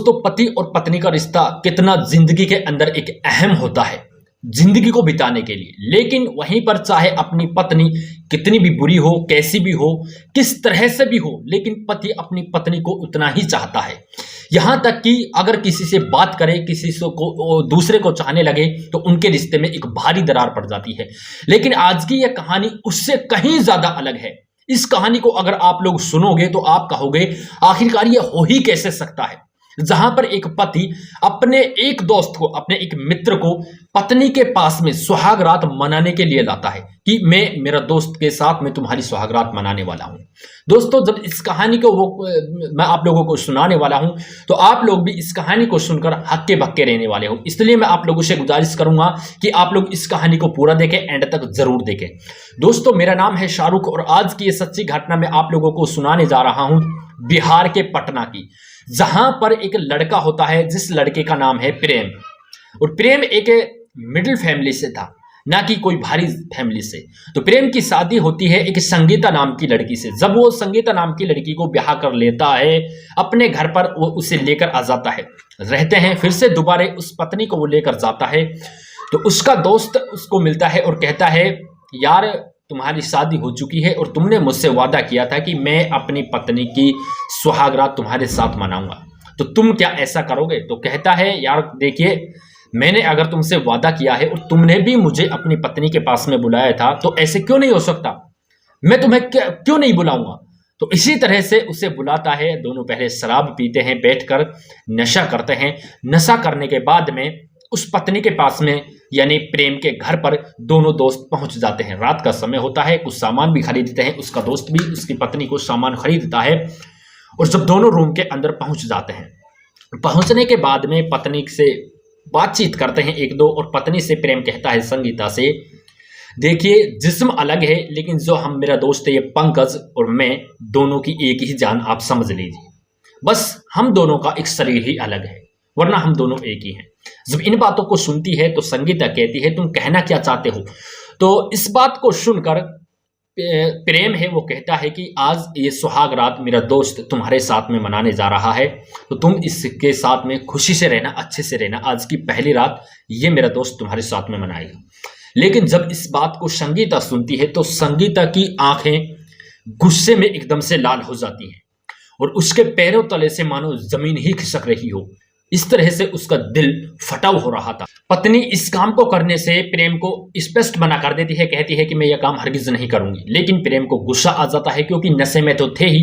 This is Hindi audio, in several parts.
दोस्तों, पति और पत्नी का रिश्ता कितना जिंदगी के अंदर एक अहम होता है जिंदगी को बिताने के लिए। लेकिन वहीं पर चाहे अपनी पत्नी कितनी भी बुरी हो, कैसी भी हो, किस तरह से भी हो, लेकिन पति अपनी पत्नी को उतना ही चाहता है। यहां तक कि अगर किसी से बात करे, किसी से को दूसरे को चाहने लगे तो उनके रिश्ते में एक भारी दरार पड़ जाती है। लेकिन आज की यह कहानी उससे कहीं ज्यादा अलग है। इस कहानी को अगर आप लोग सुनोगे तो आप कहोगे आखिरकार यह हो ही कैसे सकता है, जहां पर एक पति अपने एक दोस्त को, अपने एक मित्र को पत्नी के पास में सुहाग रात मनाने के लिए लाता है कि मैं मेरा दोस्त के साथ में तुम्हारी सुहाग रात मनाने वाला हूं। दोस्तों, जब इस कहानी को मैं आप लोगों को सुनाने वाला हूं तो आप लोग भी इस कहानी को सुनकर हक्के बक्के रहने वाले हो। इसलिए मैं आप लोगों से गुजारिश करूंगा कि आप लोग इस कहानी को पूरा देखें, एंड तक जरूर देखें। दोस्तों, मेरा नाम है शाहरुख और आज की ये सच्ची घटना मैं आप लोगों को सुनाने जा रहा हूं बिहार के पटना की, जहां पर एक लड़का होता है जिस लड़के का नाम है प्रेम। और प्रेम एक मिडिल फैमिली से था, ना कि कोई भारी फैमिली से। तो प्रेम की शादी होती है एक संगीता नाम की लड़की से। जब वो संगीता नाम की लड़की को ब्याह कर लेता है अपने घर पर, वो उसे लेकर आ जाता है, रहते हैं। फिर से दोबारा उस पत्नी को वो लेकर जाता है तो उसका दोस्त उसको मिलता है और कहता है, यार तुम्हारी शादी हो चुकी है और तुमने मुझसे वादा किया था कि मैं अपनी पत्नी की सुहागरात तुम्हारे साथ मनाऊंगा, तो तुम क्या ऐसा करोगे? तो कहता है, यार देखिए, मैंने अगर तुमसे वादा किया है और तुमने भी मुझे अपनी पत्नी के पास में बुलाया था, तो ऐसे क्यों नहीं हो सकता? मैं तुम्हें क्यों नहीं बुलाऊंगा? तो इसी तरह से उसे बुलाता है। दोनों पहले शराब पीते हैं, बैठकर नशा करते हैं। नशा करने के बाद में उस पत्नी के पास में यानी प्रेम के घर पर दोनों दोस्त पहुंच जाते हैं। रात का समय होता है, कुछ सामान भी खरीदते हैं, उसका दोस्त भी उसकी पत्नी को सामान खरीदता है। और जब दोनों रूम के अंदर पहुंच जाते हैं, पहुंचने के बाद में पत्नी से बातचीत करते हैं एक दो, और पत्नी से प्रेम कहता है संगीता से, देखिए जिस्म अलग है लेकिन जो हम मेरा दोस्त है ये पंकज और मैं दोनों की एक ही जान, आप समझ लीजिए। बस हम दोनों का एक शरीर ही अलग है, वरना हम दोनों एक ही हैं। जब इन बातों को सुनती है तो संगीता कहती है, तुम कहना क्या चाहते हो? तो इस बात को सुनकर प्रेम है वो कहता है कि आज ये सुहाग रात मेरा दोस्त तुम्हारे साथ में मनाने जा रहा है, तो तुम इसके साथ में खुशी से रहना, अच्छे से रहना। आज की पहली रात ये मेरा दोस्त तुम्हारे साथ में मनाएगा। लेकिन जब इस बात को संगीता सुनती है तो संगीता की आंखें गुस्से में एकदम से लाल हो जाती हैं और उसके पैरों तले से मानो जमीन ही खिसक रही हो। इस तरह से उसका दिल फटाव हो रहा था। पत्नी इस काम को करने से प्रेम को स्पष्ट मना कर देती है, कहती है कि मैं यह काम हरगिज नहीं करूंगी। लेकिन प्रेम को गुस्सा आ जाता है, क्योंकि नशे में तो थे ही।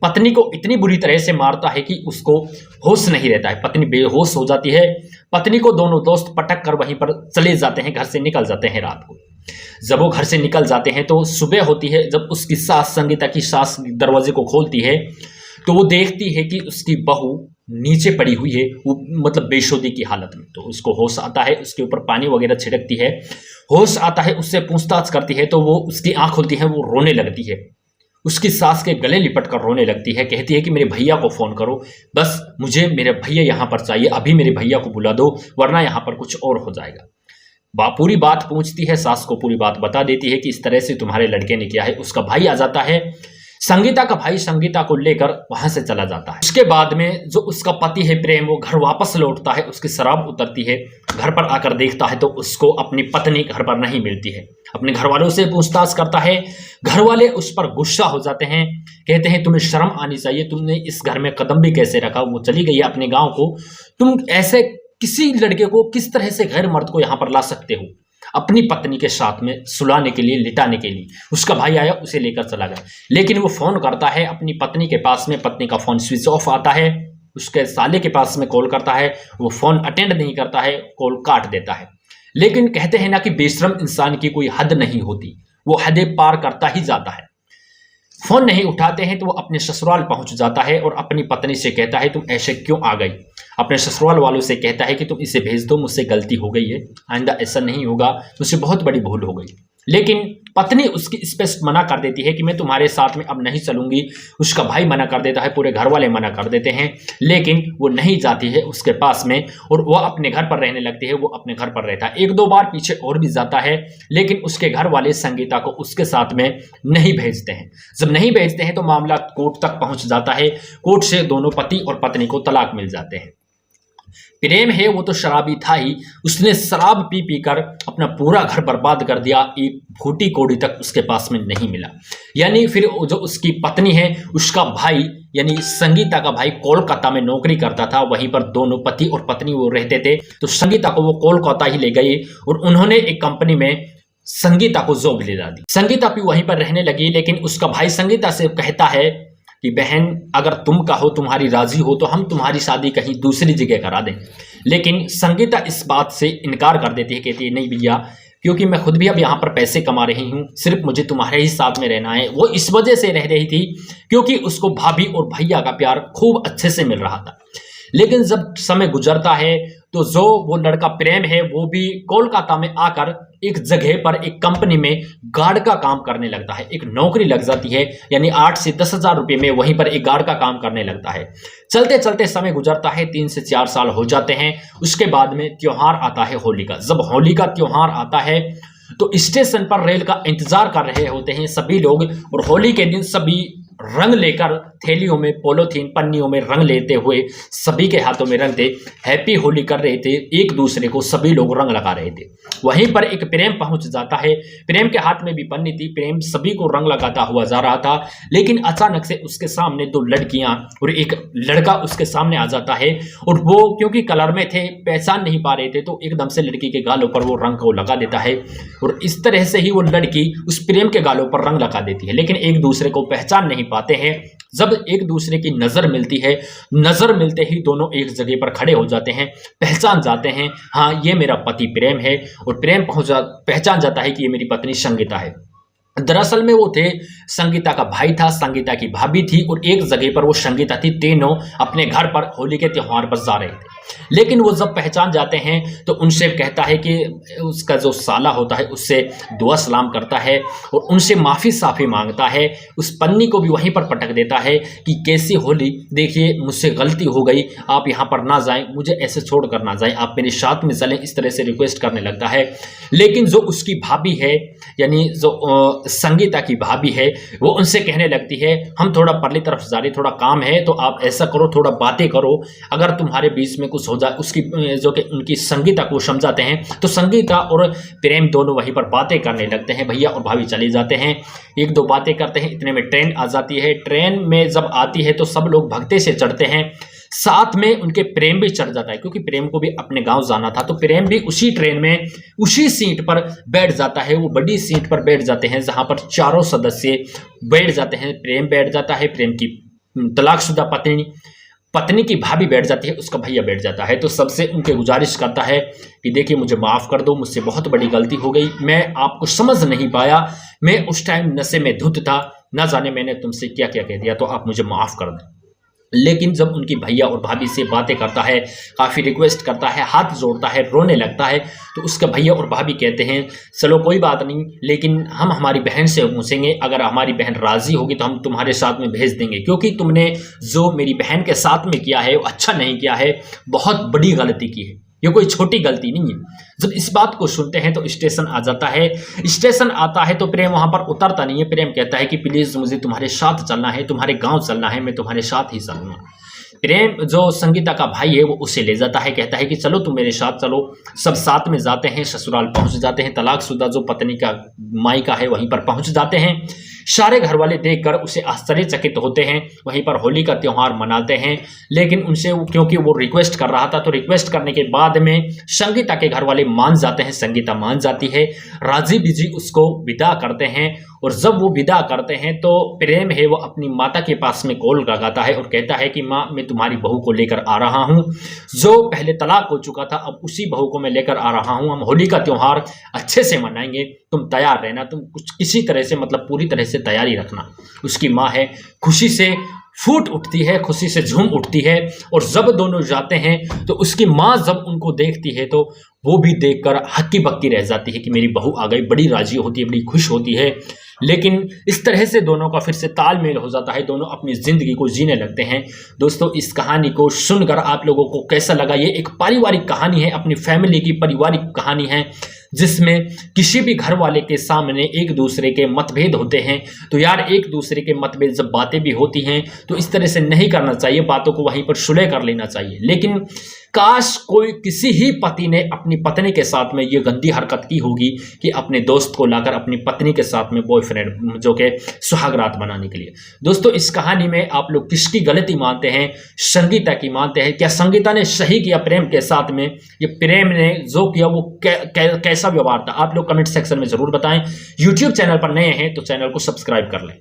पत्नी को इतनी बुरी तरह से मारता है कि उसको होश नहीं रहता है, पत्नी बेहोश हो जाती है। पत्नी को दोनों दोस्त पटक कर वहीं पर चले जाते हैं, घर से निकल जाते हैं रात को। जब वो घर से निकल जाते हैं तो सुबह होती है। जब उसकी सास, संगीता की सास, दरवाजे को खोलती है तो वो देखती है कि उसकी बहू नीचे पड़ी हुई है, वो मतलब बेशुद्धि की हालत में। तो उसको होश आता है, उसके ऊपर पानी वगैरह छिड़कती है, होश आता है, उससे पूछताछ करती है तो वो उसकी आंख खुलती है, वो रोने लगती है, उसकी सास के गले लिपट कर रोने लगती है। कहती है कि मेरे भैया को फोन करो, बस मुझे मेरे भैया यहाँ पर चाहिए, अभी मेरे भैया को बुला दो वरना यहाँ पर कुछ और हो जाएगा। पूरी बात पूछती है, सास को पूरी बात बता देती है कि इस तरह से तुम्हारे लड़के ने किया है। उसका भाई आ जाता है, संगीता का भाई संगीता को लेकर वहां से चला जाता है। उसके बाद में जो उसका पति है प्रेम, वो घर वापस लौटता है, उसकी शराब उतरती है। घर पर आकर देखता है तो उसको अपनी पत्नी घर पर नहीं मिलती है। अपने घर वालों से पूछताछ करता है, घर वाले उस पर गुस्सा हो जाते हैं, कहते हैं तुम्हें शर्म आनी चाहिए, तुमने इस घर में कदम भी कैसे रखा? वो चली गई है अपने गाँव को, तुम ऐसे किसी लड़के को किस तरह से गैर मर्द को यहाँ पर ला सकते हो? अपनी पत्नी के साथ में सुलाने के लिए, लिटाने के लिए। उसका भाई आया, उसे लेकर चला गया। लेकिन वो फोन करता है अपनी पत्नी के पास में, पत्नी का फोन स्विच ऑफ आता है। उसके साले के पास में कॉल करता है, वो फोन अटेंड नहीं करता है, कॉल काट देता है। लेकिन कहते हैं ना कि बेशरम इंसान की कोई हद नहीं होती, वो हदें पार करता ही जाता है। फोन नहीं उठाते हैं तो वो अपने ससुराल पहुंच जाता है और अपनी पत्नी से कहता है, तुम ऐसे क्यों आ गई? अपने ससुराल वालों से कहता है कि तुम इसे भेज दो, मुझसे गलती हो गई है, आइंदा ऐसा नहीं होगा, मुझसे बहुत बड़ी भूल हो गई। लेकिन पत्नी उसकी स्पष्ट मना कर देती है कि मैं तुम्हारे साथ में अब नहीं चलूंगी। उसका भाई मना कर देता है, पूरे घर वाले मना कर देते हैं, लेकिन वो नहीं जाती है उसके पास में और वो अपने घर पर रहने लगती है। वो अपने घर पर रहता है, एक दो बार पीछे और भी जाता है, लेकिन उसके घर वाले संगीता को उसके साथ में नहीं भेजते हैं। जब नहीं भेजते हैं तो मामला कोर्ट तक पहुंच जाता है। कोर्ट से दोनों पति और पत्नी को तलाक मिल जाते हैं। प्रेम है वो तो शराबी था ही, उसने शराब पी पी कर अपना पूरा घर बर्बाद कर दिया। एक फूटी कौड़ी तक उसके पास में नहीं मिला। यानी फिर जो उसकी पत्नी है, उसका भाई यानी संगीता का भाई कोलकाता में नौकरी करता था, वहीं पर दोनों पति और पत्नी वो रहते थे। तो संगीता को वो कोलकाता ही ले गए और उन्होंने एक कंपनी में संगीता को जॉब दिला दी। संगीता भी वहीं पर रहने लगी, लेकिन उसका भाई संगीता से कहता है कि बहन अगर तुम कहो, तुम्हारी राजी हो तो हम तुम्हारी शादी कहीं दूसरी जगह करा दें। लेकिन संगीता इस बात से इनकार कर देती है, कहती है नहीं भैया, क्योंकि मैं खुद भी अब यहाँ पर पैसे कमा रही हूँ, सिर्फ मुझे तुम्हारे ही साथ में रहना है। वो इस वजह से रह रही थी क्योंकि उसको भाभी और भैया का प्यार खूब अच्छे से मिल रहा था। लेकिन जब समय गुजरता है तो जो वो लड़का प्रेम है वो भी कोलकाता में आकर एक जगह पर एक कंपनी में गार्ड का काम करने लगता है। एक नौकरी लग जाती है, यानी 8 से 10,000 रुपये में वहीं पर एक गार्ड का काम करने लगता है। चलते चलते समय गुजरता है, 3 से 4 साल हो जाते हैं। उसके बाद में त्योहार आता है होली का। जब होली का त्योहार आता है तो स्टेशन पर रेल का इंतजार कर रहे होते हैं सभी लोग, और होली के दिन सभी रंग लेकर थैलियों में, पॉलीथीन पन्नियों में रंग लेते हुए सभी के हाथों में रंग थे, हैप्पी होली कर रहे थे, एक दूसरे को सभी लोग रंग लगा रहे थे। वहीं पर एक प्रेम पहुंच जाता है, प्रेम के हाथ में भी पन्नी थी, प्रेम सभी को रंग लगाता हुआ जा रहा था। लेकिन अचानक से उसके सामने 2 लड़कियां और एक लड़का उसके सामने आ जाता है, और वो क्योंकि कलर में थे पहचान नहीं पा रहे थे, तो एकदम से लड़की के गालों पर वो रंग को लगा देता है, और इस तरह से ही वो लड़की उस प्रेम के गालों पर रंग लगा देती है। लेकिन एक दूसरे को पहचान नहीं पाते हैं। जब एक दूसरे की नजर मिलती है, नजर मिलते ही दोनों एक जगह पर खड़े हो जाते हैं, पहचान जाते हैं, हाँ ये मेरा पति प्रेम है, और प्रेम पहचान जाता है कि ये मेरी पत्नी संगीता है। दरअसल में वो थे, संगीता का भाई था, संगीता की भाभी थी, और एक जगह पर वो संगीता थी। तीनों अपने घर पर होली के त्योहार पर जा रहे थे। लेकिन वो जब पहचान जाते हैं तो उनसे कहता है कि उसका जो साला होता है उससे दुआ सलाम करता है और उनसे माफ़ी साफ़ी मांगता है। उस पन्नी को भी वहीं पर पटक देता है कि कैसी होली, देखिए मुझसे गलती हो गई, आप यहाँ पर ना जाएं, मुझे ऐसे छोड़ कर ना जाएं, आप मेरे साथ में चलें, इस तरह से रिक्वेस्ट करने लगता है। लेकिन जो उसकी भाभी है, यानी जो संगीता की भाभी है, वो उनसे कहने लगती है हम थोड़ा परली तरफ जा रहे, थोड़ा काम है, तो आप ऐसा करो, थोड़ा बातें करो, अगर तुम्हारे बीच में कुछ हो जाए। उसकी जो कि उनकी संगीता को समझाते हैं, तो संगीता और प्रेम दोनों वहीं पर बातें करने लगते हैं। भैया और भाभी चले जाते हैं, 1-2 बातें करते हैं, इतने में ट्रेन आ जाती है। ट्रेन में जब आती है तो सब लोग भगते से चढ़ते हैं, साथ में उनके प्रेम भी चढ़ जाता है, क्योंकि प्रेम को भी अपने गांव जाना था। तो प्रेम भी उसी ट्रेन में उसी सीट पर बैठ जाता है। वो बड़ी सीट पर बैठ जाते हैं जहां पर चारों सदस्य बैठ जाते हैं। प्रेम बैठ जाता है, प्रेम की तलाकशुदा पत्नी की भाभी बैठ जाती है, उसका भैया बैठ जाता है। तो सबसे उनके गुजारिश करता है कि देखिए मुझे माफ़ कर दो, मुझसे बहुत बड़ी गलती हो गई, मैं आपको समझ नहीं पाया, मैं उस टाइम नशे में धुत था, ना जाने मैंने तुमसे क्या क्या कह दिया, तो आप मुझे माफ़ कर दें। लेकिन जब उनकी भैया और भाभी से बातें करता है, काफ़ी रिक्वेस्ट करता है, हाथ जोड़ता है, रोने लगता है, तो उसके भैया और भाभी कहते हैं चलो कोई बात नहीं, लेकिन हम हमारी बहन से पूछेंगे, अगर हमारी बहन राज़ी होगी तो हम तुम्हारे साथ में भेज देंगे, क्योंकि तुमने जो मेरी बहन के साथ में किया है वो अच्छा नहीं किया है, बहुत बड़ी गलती की है, ये कोई छोटी गलती नहीं है। जब इस बात को सुनते हैं तो स्टेशन आ जाता है। स्टेशन आता है तो प्रेम वहां पर उतरता नहीं है। प्रेम कहता है कि प्लीज़ मुझे तुम्हारे साथ चलना है, तुम्हारे गांव चलना है, मैं तुम्हारे साथ ही चलूँगा। प्रेम जो संगीता का भाई है वो उसे ले जाता है, कहता है कि चलो तुम मेरे साथ चलो। सब साथ में जाते हैं, ससुराल पहुंच जाते हैं। तलाकशुदा जो पत्नी का मायका है वहीं पर पहुंच जाते हैं। सारे घर वाले देखकर उसे आश्चर्यचकित होते हैं। वहीं पर होली का त्यौहार मनाते हैं, लेकिन उनसे क्योंकि वो रिक्वेस्ट कर रहा था, तो रिक्वेस्ट करने के बाद में संगीता के घर वाले मान जाते हैं, संगीता मान जाती है। राजीव जी उसको विदा करते हैं, और जब वो विदा करते हैं तो प्रेम है वो अपनी माता के पास में कॉल लगाता है और कहता है कि माँ मैं तुम्हारी बहू को लेकर आ रहा हूँ, जो पहले तलाक हो चुका था, अब उसी बहू को मैं लेकर आ रहा हूँ, हम होली का त्यौहार अच्छे से मनाएंगे, तुम तैयार रहना, तुम कुछ किसी तरह से मतलब पूरी तरह से तैयारी रखना। उसकी माँ है खुशी से फूट उठती है, खुशी से झूम उठती है। और जब दोनों जाते हैं तो उसकी माँ जब उनको देखती है तो वो भी देखकर हक्की बक्की रह जाती है कि मेरी बहू आ गई, बड़ी राजी होती है, बड़ी खुश होती है। लेकिन इस तरह से दोनों का फिर से तालमेल हो जाता है, दोनों अपनी ज़िंदगी को जीने लगते हैं। दोस्तों, इस कहानी को सुनकर आप लोगों को कैसा लगा? ये एक पारिवारिक कहानी है, अपनी फैमिली की पारिवारिक कहानी है, जिसमें किसी भी घर वाले के सामने एक दूसरे के मतभेद होते हैं। तो यार, एक दूसरे के मतभेद जब बातें भी होती हैं तो इस तरह से नहीं करना चाहिए, बातों को वहीं पर सुलह कर लेना चाहिए। लेकिन काश कोई किसी ही पति ने अपनी पत्नी के साथ में ये गंदी हरकत की होगी कि अपने दोस्त को लाकर अपनी पत्नी के साथ में बॉयफ्रेंड जो कि सुहागरात बनाने के लिए। दोस्तों, इस कहानी में आप लोग किसकी गलती मानते हैं? संगीता की मानते हैं? क्या संगीता ने सही किया प्रेम के साथ में? ये प्रेम ने जो किया वो कैसा व्यवहार था? आप लोग कमेंट सेक्शन में जरूर बताएं। यूट्यूब चैनल पर नए हैं तो चैनल को सब्सक्राइब कर लें।